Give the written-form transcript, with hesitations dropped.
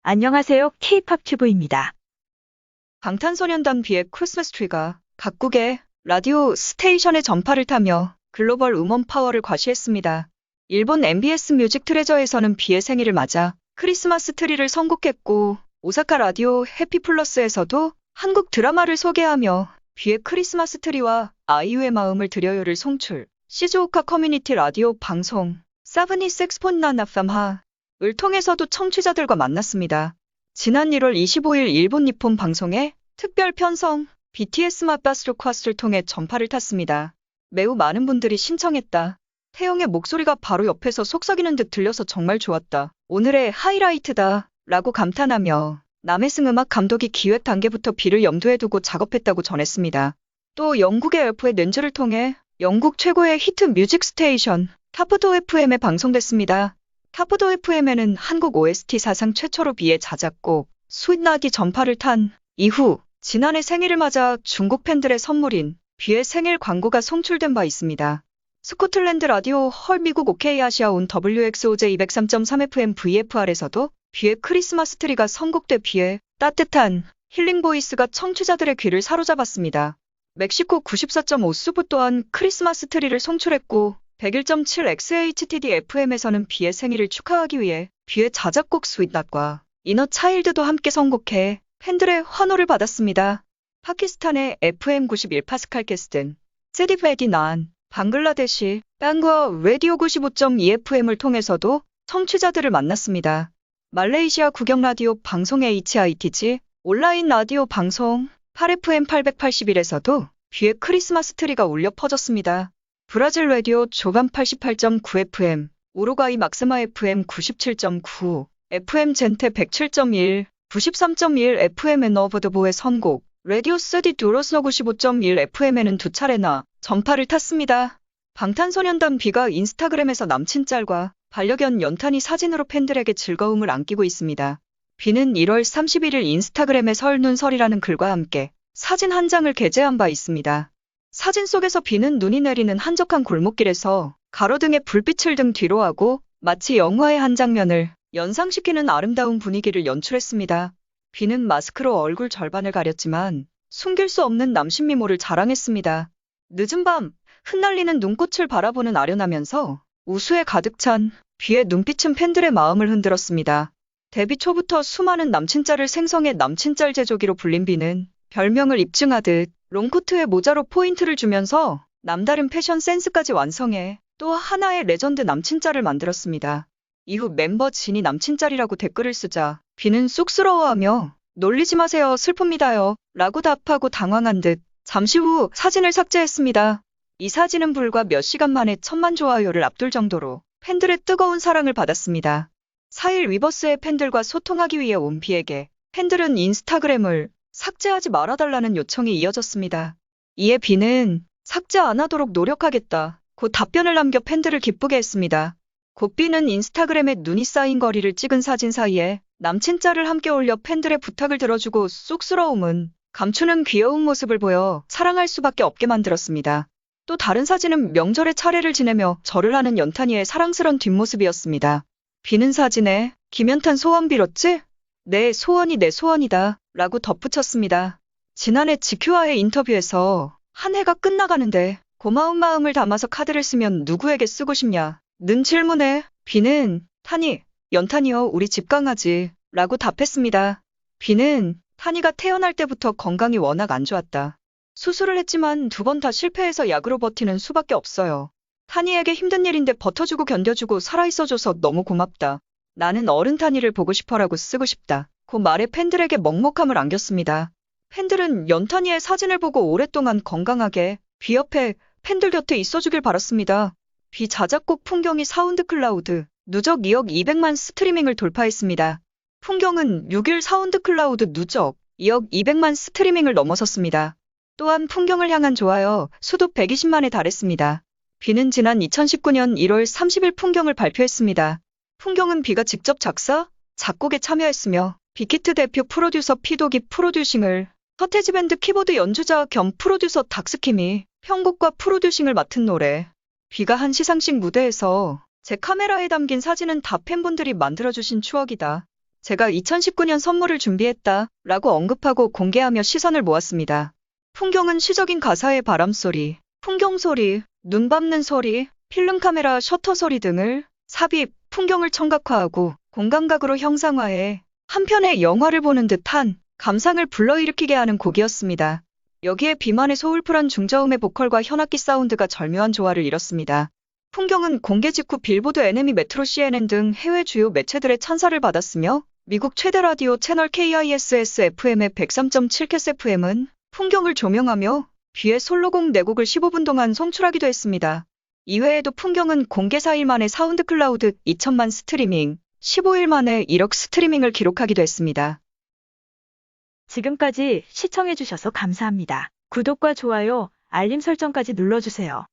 안녕하세요. K-팝 튜브입니다. 방탄소년단 B의 크리스마스 트리가 각국의 라디오 스테이션의 전파를 타며 글로벌 음원 파워를 과시했습니다. 일본 MBS 뮤직 트레저에서는 B의 생일을 맞아 크리스마스 트리를 선곡했고, 오사카 라디오 해피플러스에서도 한국 드라마를 소개하며 B의 크리스마스 트리와 아이유의 마음을 드려요를 송출, 시즈오카 커뮤니티 라디오 방송 사브니 섹스폰나나팜하 을 통해서도 청취자들과 만났습니다. 지난 1월 25일 일본 니폰 방송의 특별 편성 BTS 맛바스루 쿼스를 통해 전파를 탔습니다. 매우 많은 분들이 신청했다. 태영의 목소리가 바로 옆에서 속삭이는 듯 들려서 정말 좋았다. 오늘의 하이라이트다. 라고 감탄하며 남해승 음악 감독이 기획 단계부터 B를 염두에 두고 작업했다고 전했습니다. 또 영국의 엘프의 렌즈를 통해 영국 최고의 히트 뮤직 스테이션 탑도 FM에 방송됐습니다. 탑도 FM에는 한국 OST 사상 최초로 B의 자작곡 스윗낫이 전파를 탄 이후 지난해 생일을 맞아 중국 팬들의 선물인 B의 생일 광고가 송출된 바 있습니다. 스코틀랜드 라디오 헐 미국 OK 아시아 온 WXOJ 203.3 FM VFR에서도 B의 크리스마스 트리가 선곡돼 B의 따뜻한 힐링 보이스가 청취자들의 귀를 사로잡았습니다. 멕시코 94.5수부 또한 크리스마스 트리를 송출했고, 101.7 XHTD FM에서는 B의 생일을 축하하기 위해 B의 자작곡 스윗낫과 이너 차일드도 함께 선곡해 팬들의 환호를 받았습니다. 파키스탄의 FM 91 파스칼 캐스튼, 세디베디 난, 방글라데시, 딴과 라디오 95.2 FM을 통해서도 청취자들을 만났습니다. 말레이시아 국영라디오 방송 HITG, 온라인 라디오 방송 8FM 881에서도 B의 크리스마스 트리가 울려 퍼졌습니다. 브라질 라디오 조반 88.9 FM, 우루과이 막스마 FM 97.9, FM 젠테 107.1, 93.1 FM의 너버드보의 선곡, 라디오 스디 두로스너 95.1 FM에는 두 차례나 전파를 탔습니다. 방탄소년단 B가 인스타그램에서 남친 짤과 반려견 연탄이 사진으로 팬들에게 즐거움을 안기고 있습니다. B는 1월 31일 인스타그램에 설눈설이라는 글과 함께 사진 한 장을 게재한 바 있습니다. 사진 속에서 B는 눈이 내리는 한적한 골목길에서 가로등에 불빛을 등 뒤로 하고 마치 영화의 한 장면을 연상시키는 아름다운 분위기를 연출했습니다. B는 마스크로 얼굴 절반을 가렸지만 숨길 수 없는 남신 미모를 자랑했습니다. 늦은 밤 흩날리는 눈꽃을 바라보는 아련하면서 우수에 가득 찬 B의 눈빛은 팬들의 마음을 흔들었습니다. 데뷔 초부터 수많은 남친짤을 생성해 남친짤 제조기로 불린 B는 별명을 입증하듯 롱코트에 모자로 포인트를 주면서 남다른 패션 센스까지 완성해 또 하나의 레전드 남친짤을 만들었습니다. 이후 멤버 진이 남친짤이라고 댓글을 쓰자 B는 쑥스러워하며 놀리지 마세요 슬픕니다요 라고 답하고 당황한 듯 잠시 후 사진을 삭제했습니다. 이 사진은 불과 몇 시간 만에 1000만 좋아요를 앞둘 정도로 팬들의 뜨거운 사랑을 받았습니다. 4일 위버스의 팬들과 소통하기 위해 온 B에게 팬들은 인스타그램을 삭제하지 말아달라는 요청이 이어졌습니다. 이에 B는 삭제 안 하도록 노력하겠다. 고 답변을 남겨 팬들을 기쁘게 했습니다. 곧 B는 인스타그램에 눈이 쌓인 거리를 찍은 사진 사이에 남친 짤을 함께 올려 팬들의 부탁을 들어주고 쑥스러움은 감추는 귀여운 모습을 보여 사랑할 수밖에 없게 만들었습니다. 또 다른 사진은 명절에 차례를 지내며 절을 하는 연탄이의 사랑스런 뒷모습이었습니다. B는 사진에 김연탄 소원 빌었지? 네, 소원이 내 소원이다. 라고 덧붙였습니다. 지난해 GQ와의 인터뷰에서 한 해가 끝나가는데 고마운 마음을 담아서 카드를 쓰면 누구에게 쓰고 싶냐? 는 질문에 B는 탄이, 연탄이요 우리 집 강아지 라고 답했습니다. B는 탄이가 태어날 때부터 건강이 워낙 안 좋았다. 수술을 했지만 2번 다 실패해서 약으로 버티는 수밖에 없어요. 탄이에게 힘든 일인데 버텨주고 견뎌주고 살아있어줘서 너무 고맙다. 나는 어른 탄이를 보고 싶어라고 쓰고 싶다. 그 말에 팬들에게 먹먹함을 안겼습니다. 팬들은 연탄이의 사진을 보고 오랫동안 건강하게 B 옆에 팬들 곁에 있어주길 바랐습니다. B 자작곡 풍경이 사운드 클라우드 누적 2억 200만 스트리밍을 돌파했습니다. 풍경은 6일 사운드 클라우드 누적 2억 200만 스트리밍을 넘어섰습니다. 또한 풍경을 향한 좋아요 수도 120만에 달했습니다. B는 지난 2019년 1월 30일 풍경을 발표했습니다. 풍경은 B가 직접 작사, 작곡에 참여했으며 빅히트 대표 프로듀서 피도기 프로듀싱을, 서태지 밴드 키보드 연주자 겸 프로듀서 닥스킴이 편곡과 프로듀싱을 맡은 노래. B가 한 시상식 무대에서 제 카메라에 담긴 사진은 다 팬분들이 만들어주신 추억이다. 제가 2019년 선물을 준비했다 라고 언급하고 공개하며 시선을 모았습니다. 풍경은 시적인 가사의 바람소리, 풍경소리, 눈 밟는 소리, 필름카메라 셔터 소리 등을 삽입, 풍경을 청각화하고 공감각으로 형상화해 한편의 영화를 보는 듯한 감상을 불러일으키게 하는 곡이었습니다. 여기에 비만의 소울풀한 중저음의 보컬과 현악기 사운드가 절묘한 조화를 이뤘습니다. 풍경은 공개 직후 빌보드 NME 메트로 CNN 등 해외 주요 매체들의 찬사를 받았으며 미국 최대 라디오 채널 KISS-FM의 103.7캐스 FM은 풍경을 조명하며 뷔의 솔로곡 4곡을 15분 동안 송출하기도 했습니다. 이외에도 풍경은 공개 4일 만에 사운드 클라우드 2천만 스트리밍, 15일 만에 1억 스트리밍을 기록하기도 했습니다. 지금까지 시청해주셔서 감사합니다. 구독과 좋아요, 알림 설정까지 눌러주세요.